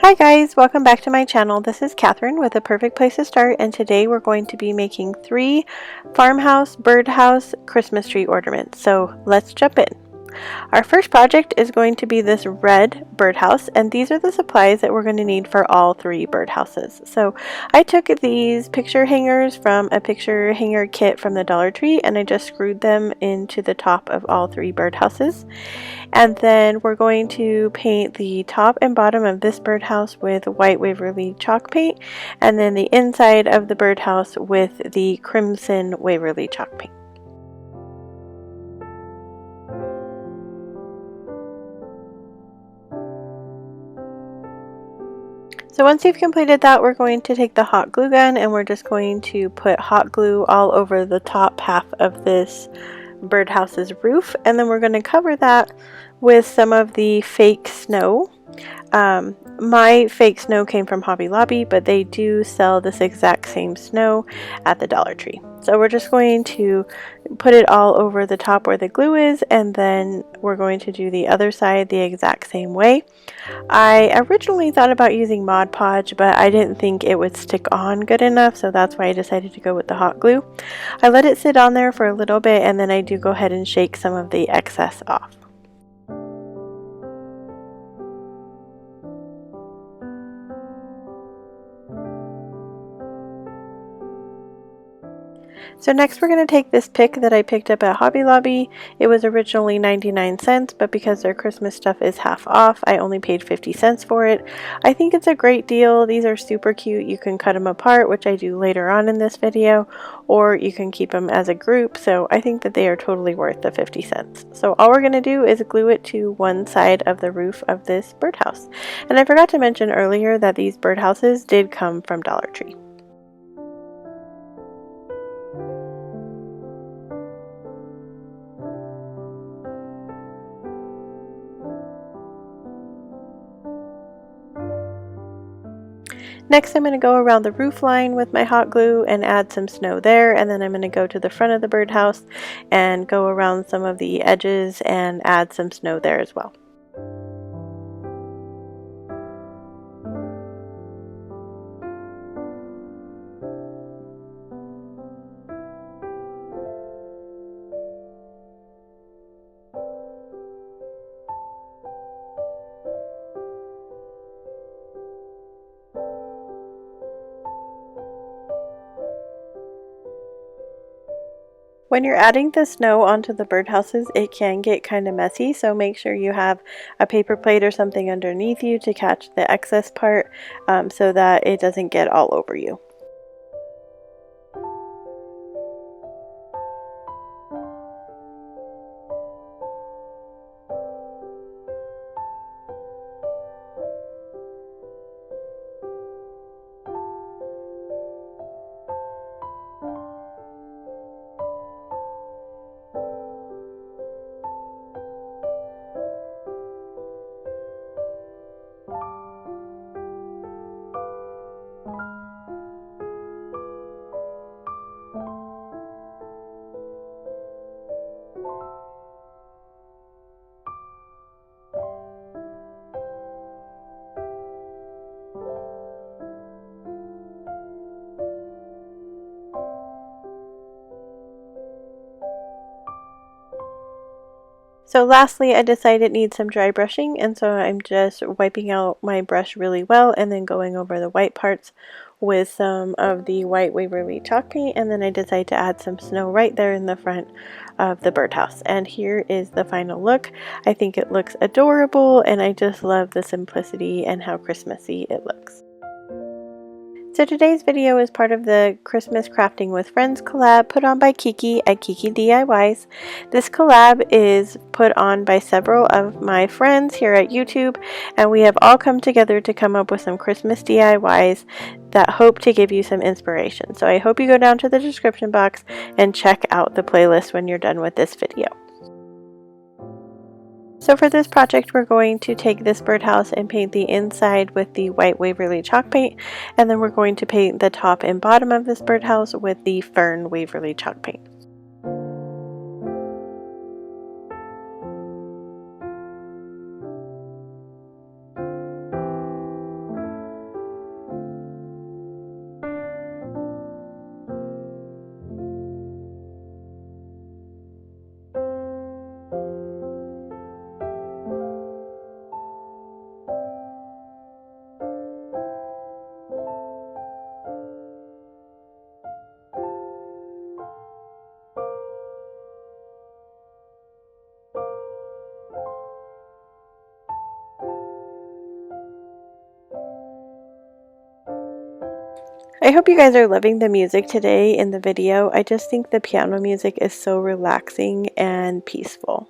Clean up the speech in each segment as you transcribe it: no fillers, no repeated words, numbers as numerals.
Hi guys, welcome back to my channel. This is Catherine with A Perfect Place to Start, and today we're going to be making 3 farmhouse birdhouse Christmas tree ornaments. So let's jump in. Our first project is going to be this red birdhouse, and these are the supplies that we're going to need for all 3 birdhouses. So I took these picture hangers from a picture hanger kit from the Dollar Tree, and I just screwed them into the top of all 3 birdhouses. And then we're going to paint the top and bottom of this birdhouse with white Waverly chalk paint, and then the inside of the birdhouse with the crimson Waverly chalk paint. So once you've completed that, we're going to take the hot glue gun and we're just going to put hot glue all over the top half of this birdhouse's roof, and then we're going to cover that with some of the fake snow. My fake snow came from Hobby Lobby, but they do sell this exact same snow at the Dollar Tree. So we're just going to put it all over the top where the glue is, and then we're going to do the other side the exact same way. I originally thought about using Mod Podge, but I didn't think it would stick on good enough, so that's why I decided to go with the hot glue. I let it sit on there for a little bit, and then I do go ahead and shake some of the excess off. So next we're going to take this pick that I picked up at Hobby Lobby. It was originally 99 cents, but because their Christmas stuff is half off, I only paid 50 cents for it. I think it's a great deal. These are super cute. You can cut them apart, which I do later on in this video, or you can keep them as a group. So I think that they are totally worth the 50 cents. So all we're going to do is glue it to one side of the roof of this birdhouse. And I forgot to mention earlier that these birdhouses did come from Dollar Tree. Next, I'm going to go around the roof line with my hot glue and add some snow there, and then I'm going to go to the front of the birdhouse and go around some of the edges and add some snow there as well. When you're adding the snow onto the birdhouses, it can get kind of messy, so make sure you have a paper plate or something underneath you to catch the excess part so that it doesn't get all over you. So lastly, I decided it needs some dry brushing, and so I'm just wiping out my brush really well and then going over the white parts with some of the white Waverly chalk paint, and then I decided to add some snow right there in the front of the birdhouse. And here is the final look. I think it looks adorable, and I just love the simplicity and how Christmassy it looks. So today's video is part of the Christmas Crafting with Friends collab put on by Kiki at Kiki DIYs. This collab is put on by several of my friends here at YouTube, and we have all come together to come up with some Christmas DIYs that hope to give you some inspiration. So I hope you go down to the description box and check out the playlist when you're done with this video. So for this project, we're going to take this birdhouse and paint the inside with the white Waverly chalk paint, and then we're going to paint the top and bottom of this birdhouse with the Fern Waverly chalk paint. I hope you guys are loving the music today in the video. I just think the piano music is so relaxing and peaceful.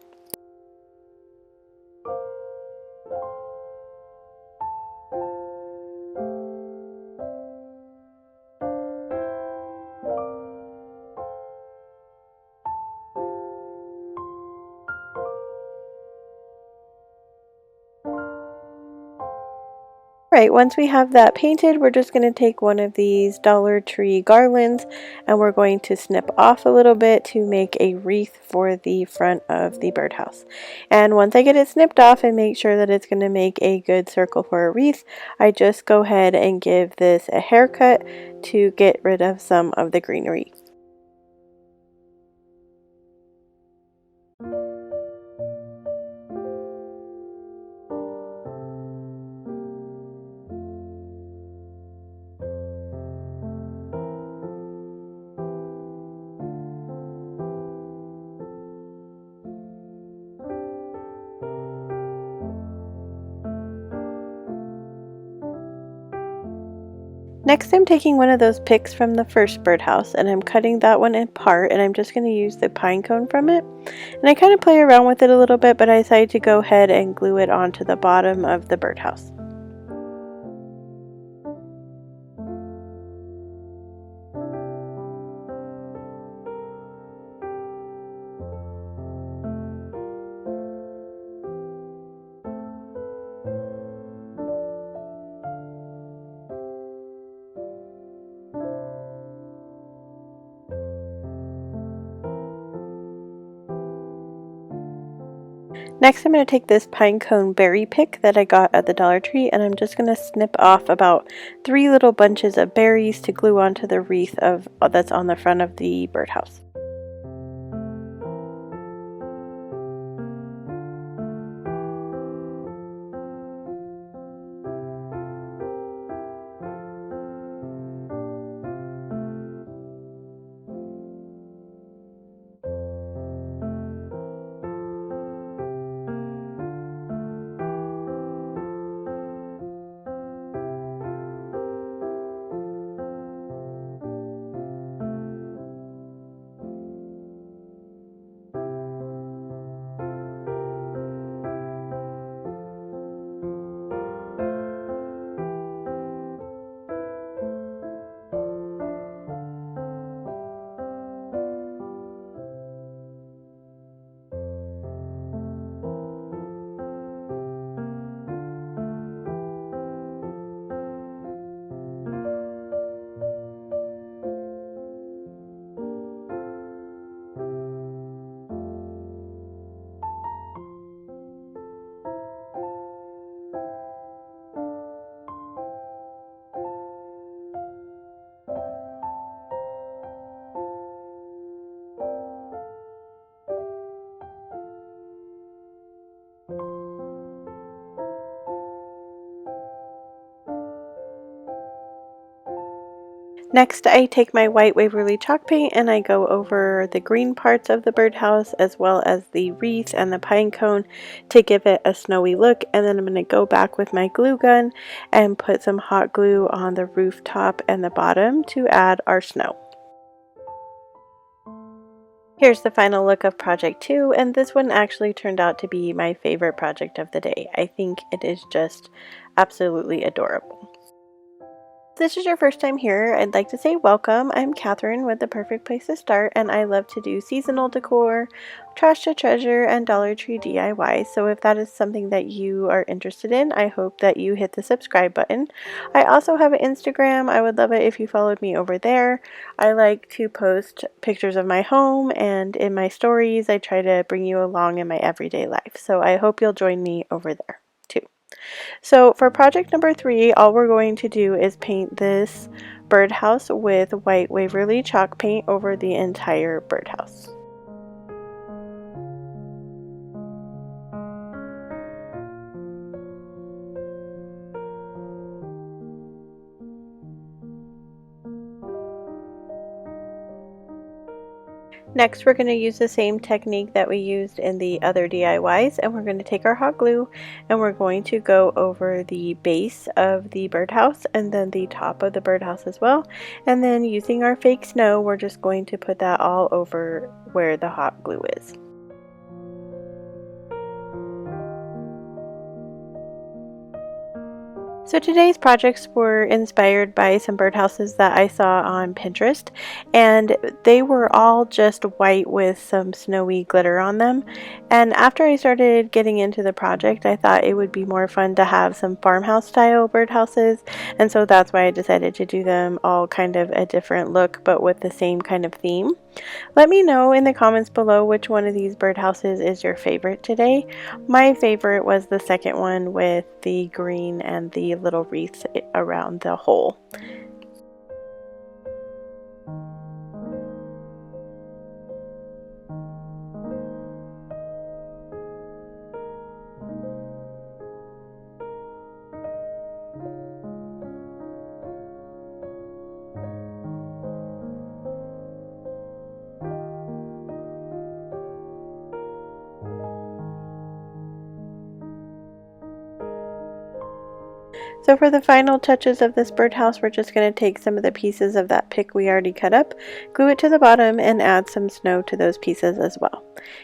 Right, once we have that painted, we're just going to take one of these Dollar Tree garlands and we're going to snip off a little bit to make a wreath for the front of the birdhouse. And once I get it snipped off and make sure that it's going to make a good circle for a wreath, I just go ahead and give this a haircut to get rid of some of the greenery. Next, I'm taking one of those picks from the first birdhouse and I'm cutting that one apart, and I'm just going to use the pine cone from it. And I kind of play around with it a little bit, but I decided to go ahead and glue it onto the bottom of the birdhouse. Next, I'm going to take this pine cone berry pick that I got at the Dollar Tree, and I'm just going to snip off about 3 little bunches of berries to glue onto the wreath of that's on the front of the birdhouse. Next, I take my white Waverly chalk paint and I go over the green parts of the birdhouse as well as the wreath and the pine cone to give it a snowy look. And then I'm going to go back with my glue gun and put some hot glue on the rooftop and the bottom to add our snow. Here's the final look of project 2, and this one actually turned out to be my favorite project of the day. I think it is just absolutely adorable. If this is your first time here, I'd like to say welcome. I'm Catherine with The Perfect Place to Start, and I love to do seasonal decor, trash to treasure, and Dollar Tree DIY. So if that is something that you are interested in, I hope that you hit the subscribe button. I also have an Instagram. I would love it if you followed me over there. I like to post pictures of my home, and in my stories, I try to bring you along in my everyday life. So I hope you'll join me over there too. So for project number 3, all we're going to do is paint this birdhouse with white Waverly chalk paint over the entire birdhouse. Next, we're going to use the same technique that we used in the other DIYs, and we're going to take our hot glue and we're going to go over the base of the birdhouse and then the top of the birdhouse as well. And then using our fake snow, we're just going to put that all over where the hot glue is. So today's projects were inspired by some birdhouses that I saw on Pinterest, and they were all just white with some snowy glitter on them. And after I started getting into the project, I thought it would be more fun to have some farmhouse style birdhouses, and so that's why I decided to do them all kind of a different look but with the same kind of theme. Let me know in the comments below which one of these birdhouses is your favorite today. My favorite was the second one with the green and the little wreaths around the hole. So for the final touches of this birdhouse, we're just going to take some of the pieces of that pick we already cut up, glue it to the bottom, and add some snow to those pieces as well.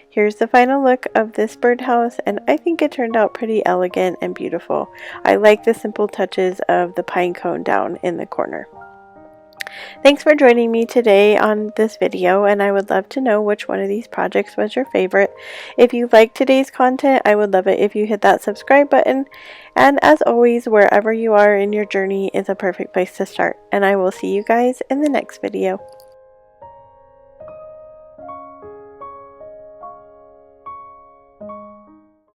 Here's the final look of this birdhouse, and I think it turned out pretty elegant and beautiful. I like the simple touches of the pine cone down in the corner. Thanks for joining me today on this video, and I would love to know which one of these projects was your favorite. If you liked today's content, I would love it if you hit that subscribe button. And as always, wherever you are in your journey is a perfect place to start. And I will see you guys in the next video.